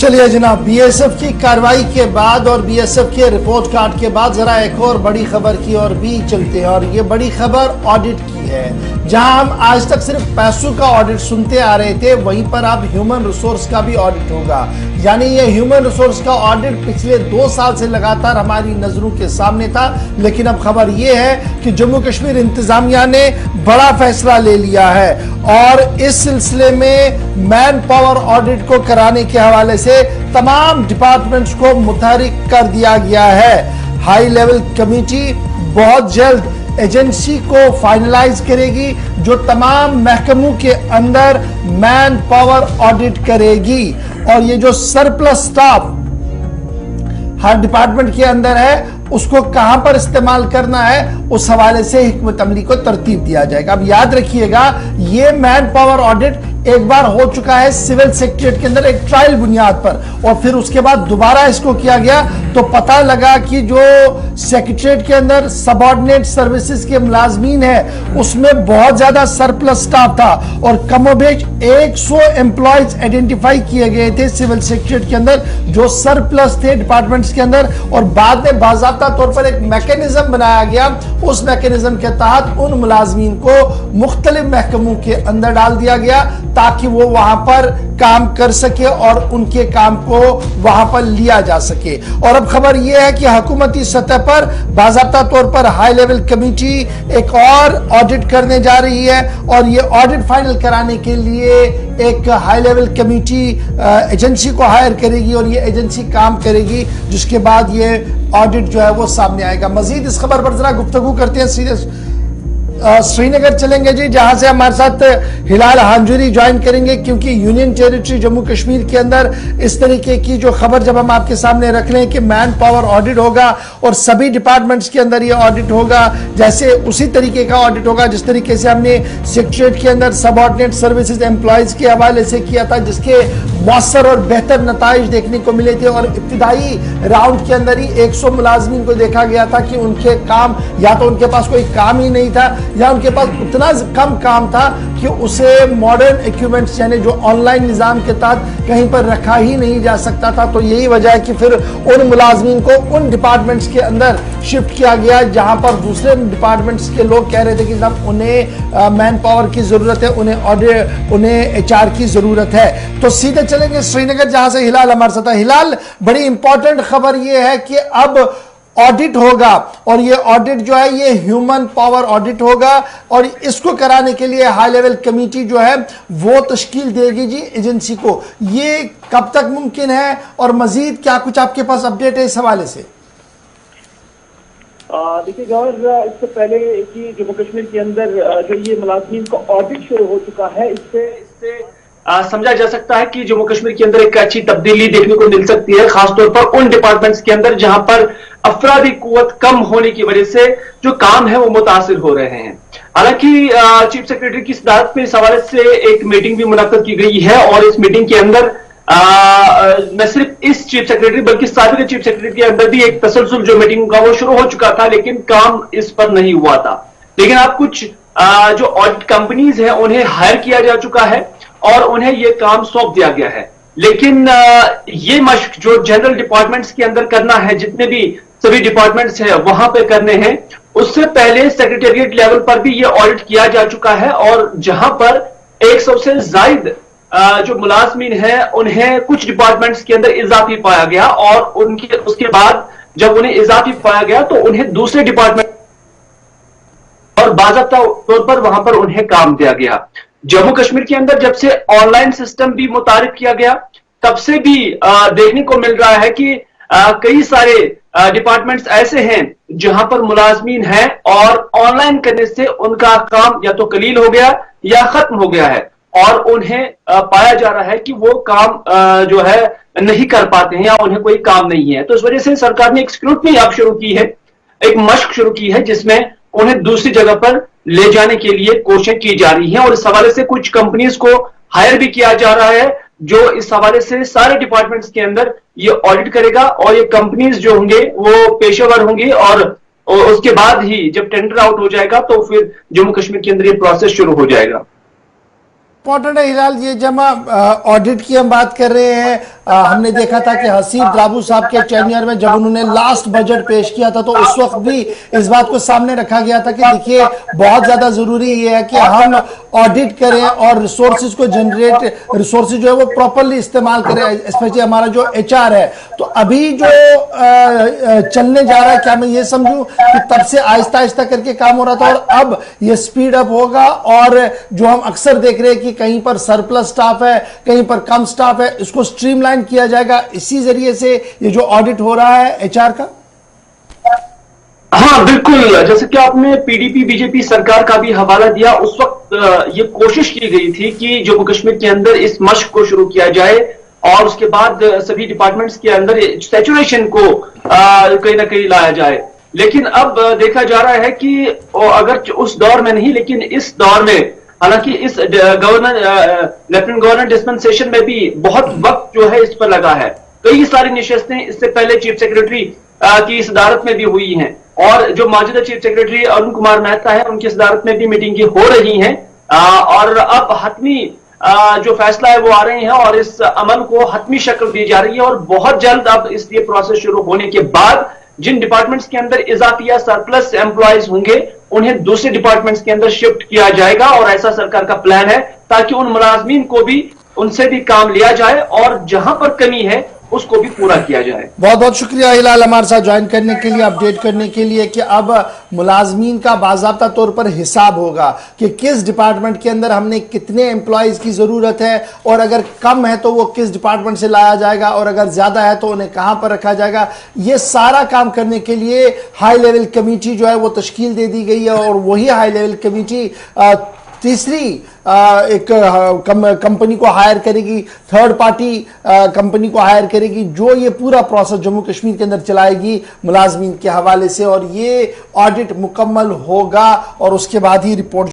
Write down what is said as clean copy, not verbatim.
चलिए जनाब, बीएसएफ की कार्रवाई के बाद और बीएसएफ के रिपोर्ट कार्ड के बाद जरा एक और बड़ी खबर की और भी चलते हैं। और ये बड़ी खबर ऑडिट की है। जहां हम आज तक सिर्फ पैसों का ऑडिट सुनते आ रहे थे, वहीं पर अब ह्यूमन रिसोर्स का भी ऑडिट होगा। यानी ये ह्यूमन रिसोर्स का ऑडिट पिछले 2 साल से लगातार हमारी नजरों के सामने था, लेकिन अब खबर ये है कि जम्मू कश्मीर इंतजामिया ने बड़ा फैसला ले लिया है और इस सिलसिले में मैन पावर ऑडिट को कराने के हवाले से तमाम डिपार्टमेंट्स को मुतहरिक कर दिया गया है। हाई लेवल कमेटी बहुत जल्द एजेंसी को फाइनलाइज करेगी जो तमाम महकमों के अंदर मैन पावर ऑडिट करेगी। और ये जो सरप्लस स्टाफ हर डिपार्टमेंट के अंदर है उसको कहां पर इस्तेमाल करना है, उस हवाले से हिकमत अमली को तरतीब दिया जाएगा। अब याद रखिएगा, ये मैन पावर ऑडिट एक बार हो चुका है सिविल सेक्रेटरीट के अंदर एक ट्रायल बुनियाद पर, और फिर उसके बाद दोबारा इसको किया गया तो पता लगा कि जो सेक्रेटरीट के अंदर सबऑर्डिनेट सर्विसेज के मुलाजमीन है उसमें बहुत ज्यादा सरप्लस स्टाफ था और कमोबेश 100 एम्प्लॉयज आइडेंटिफाई किए गए थे सिविल सेक्रेटरीट के अंदर जो सरप्लस थे डिपार्टमेंट्स के अंदर। और बाद में बाज़ाब्ता तौर पर एक मैकेनिज्म बनाया गया, उस मैकेनिज्म के तहत उन मुलाजमीन को मुख्तलिफ महकमों के अंदर डाल दिया गया ताकि वो वहां पर काम कर सके और उनके काम को वहां पर लिया जा सके। और अब खबर यह है कि हुकूमती सतह पर बाज़ाब्ता तौर पर हाई लेवल कमेटी एक और ऑडिट करने जा रही है और ये ऑडिट फाइनल कराने के लिए एक हाई लेवल कमेटी एजेंसी को हायर करेगी और ये एजेंसी काम करेगी, जिसके बाद ये ऑडिट जो है वो सामने आएगा। मजीद इस खबर पर जरा गुफ्तगू करते हैं, सीधे श्रीनगर चलेंगे जी, जहां से हमारे साथ हिलाल हांजुरी ज्वाइन करेंगे, क्योंकि यूनियन टेरिटरी जम्मू कश्मीर के अंदर इस तरीके की जो खबर जब हम आपके सामने रख रहे हैं कि मैन पावर ऑडिट होगा और सभी डिपार्टमेंट्स के अंदर ये ऑडिट होगा, जैसे उसी तरीके का ऑडिट होगा जिस तरीके से हमने सेक्रेटरीट के अंदर सबऑर्डिनेट सर्विसेज एम्प्लॉयज के हवाले से किया था, जिसके मौसर और बेहतर नताइज देखने को मिले थे। और इब्तिदाई राउंड के अंदर ही 100 मुलाजमीन को देखा गया था कि उनके काम, या तो उनके पास कोई काम ही नहीं था या उनके पास उतना कम काम था कि उसे मॉडर्न इक्विपमेंट्स यानी जो ऑनलाइन निज़ाम के तहत कहीं पर रखा ही नहीं जा सकता था। तो यही वजह है कि फिर उन मुलाजमीन को उन डिपार्टमेंट्स के अंदर शिफ्ट किया गया जहां पर दूसरे डिपार्टमेंट्स के लोग कह रहे थे कि साहब उन्हें मैन पावर की जरूरत है, उन्हें एचआर की जरूरत है। तो सीधे चलेंगे श्रीनगर, जहां से हिलाल हमारे साथ है। हिलाल, बड़ी इंपॉर्टेंट खबर यह है कि अब ऑडिट होगा और ये ऑडिट जो है ये ह्यूमन पावर ऑडिट होगा और इसको कराने के लिए हाई लेवल कमेटी जो है वो तश्कील देगी जी एजेंसी को। ये कब तक मुमकिन है और मजीद क्या कुछ आपके पास अपडेट है इस हवाले से? देखिए गौर, इससे पहले कि जम्मू कश्मीर के अंदर जो ये मुलाजमीन का ऑडिट शुरू हो चुका है, इससे समझा जा सकता है कि जम्मू कश्मीर के अंदर एक अच्छी तब्दीली देखने को मिल सकती है, खासतौर पर उन डिपार्टमेंट्स के अंदर जहां पर अफरादी कुव्वत कम होने की वजह से जो काम है वो मुतासिर हो रहे हैं। हालांकि चीफ सेक्रेटरी की सदारत में इस हवाले से एक मीटिंग भी मुनक्कद की गई है और इस मीटिंग के अंदर न सिर्फ इस चीफ सेक्रेटरी बल्कि साबिक चीफ सेक्रेटरी के अंदर भी एक तसलसल जो मीटिंग का वो शुरू हो चुका था, लेकिन काम इस पर नहीं हुआ था। लेकिन अब कुछ जो ऑडिट कंपनीज हैं उन्हें हायर किया जा चुका है और उन्हें यह काम सौंप दिया गया है। लेकिन ये मश्क जो जनरल डिपार्टमेंट्स के अंदर करना है, जितने भी सभी डिपार्टमेंट्स हैं वहां पे करने हैं, उससे पहले सेक्रेटेरिएट लेवल पर भी ये ऑडिट किया जा चुका है और जहां पर 100 से ज्यादा जो मुलाजमीन हैं उन्हें कुछ डिपार्टमेंट्स के अंदर इजाफी पाया गया और उसके बाद जब उन्हें इजाफी पाया गया तो उन्हें दूसरे डिपार्टमेंट और बाज़ाब्ता तौर पर वहां पर उन्हें काम दिया गया। जम्मू कश्मीर के अंदर जब से ऑनलाइन सिस्टम भी मुतारिफ किया गया तब से भी देखने को मिल रहा है कि कई सारे डिपार्टमेंट्स ऐसे हैं जहां पर मुलाजमीन हैं और ऑनलाइन करने से उनका काम या तो कलील हो गया या खत्म हो गया है और उन्हें पाया जा रहा है कि वो काम जो है नहीं कर पाते हैं या उन्हें कोई काम नहीं है। तो इस वजह से सरकार ने एक स्क्रूटनी अब शुरू की है, एक मश्क शुरू की है जिसमें उन्हें दूसरी जगह पर ले जाने के लिए कोशिश की जा रही है और इस हवाले से कुछ कंपनीज को हायर भी किया जा रहा है जो इस हवाले से सारे डिपार्टमेंट्स के अंदर ये ऑडिट करेगा और ये कंपनीज जो होंगे वो पेशेवर होंगी और उसके बाद ही जब टेंडर आउट हो जाएगा तो फिर जम्मू कश्मीर के अंदर ये प्रोसेस शुरू हो जाएगा। इंपॉर्टेंट है हिलाल, ये जब ऑडिट की हम बात कर रहे हैं हमने देखा था कि हसीब द्राबू साहब के टेन्योर में जब उन्होंने लास्ट बजट पेश किया था तो उस वक्त भी इस बात को सामने रखा गया था कि देखिए बहुत ज्यादा जरूरी ये है कि हम ऑडिट करें और रिसोर्सेज को जनरेट, रिसोर्सेज जो है वो प्रॉपरली इस्तेमाल करें, स्पेशली हमारा जो एचआर है। तो अभी जो चलने जा रहा है, क्या मैं ये समझूं कि तब से आहिस्ता आहिस्ता करके काम हो रहा था और अब ये स्पीड अप होगा, और जो हम अक्सर देख रहे हैं कि कहीं पर सरप्लस स्टाफ है, कहीं पर कम स्टाफ है, इसको स्ट्रीमलाइन किया जाएगा, इसी जरिए से ये जो ऑडिट हो रहा है एचआर का? हाँ बिल्कुल, जैसे कि आपने पीडीपी बीजेपी सरकार का भी हवाला दिया, उस वक्त ये कोशिश की गई थी कि जम्मू कश्मीर के अंदर इस मश्क को शुरू किया जाए और उसके बाद सभी डिपार्टमेंट्स के अंदर सैचुरेशन को कहीं ना कहीं लाया जाए। लेकिन अब देखा जा रहा है कि अगर उस दौर में नहीं, लेकिन इस दौर में, हालांकि इस लेफ्टिनेंट गवर्नर डिस्पेंसेशन में भी बहुत वक्त जो है इस पर लगा है। कई सारी निशस्तें इससे पहले चीफ सेक्रेटरी की सदारत में भी हुई हैं और जो मौजूदा चीफ सेक्रेटरी अरुण कुमार मेहता है उनकी सदारत में भी मीटिंगें हो रही हैं और अब हतमी जो फैसला है वो आ रहे हैं और इस अमल को हतमी शक्ल दी जा रही है और बहुत जल्द अब इस ये प्रोसेस शुरू होने के बाद जिन डिपार्टमेंट्स के अंदर इजाफी या सरप्लस एम्प्लॉयज होंगे उन्हें दूसरे डिपार्टमेंट्स के अंदर शिफ्ट किया जाएगा और ऐसा सरकार का प्लान है ताकि उन मुलाजमीन को भी उनसे भी काम लिया जाए और जहां पर कमी है उसको भी पूरा किया जाए। बहुत बहुत शुक्रिया हिलाल हमारे साथ ज्वाइन करने के लिए, अपडेट करने के लिए कि अब मुलाजमीन का बाज़ाब्ता तौर पर हिसाब होगा कि किस डिपार्टमेंट के अंदर हमने कितने एम्प्लॉयज की ज़रूरत है और अगर कम है तो वो किस डिपार्टमेंट से लाया जाएगा और अगर ज़्यादा है तो उन्हें कहां पर रखा जाएगा। ये सारा काम करने के लिए हाई लेवल कमेटी जो है वो तश्कील दे दी गई है और वही हाई लेवल कमेटी तीसरी एक कंपनी को हायर करेगी, थर्ड पार्टी कंपनी को हायर करेगी जो ये पूरा प्रोसेस जम्मू कश्मीर के अंदर चलाएगी मुलाजमीन के हवाले से, और ये ऑडिट मुकम्मल होगा और उसके बाद ही रिपोर्ट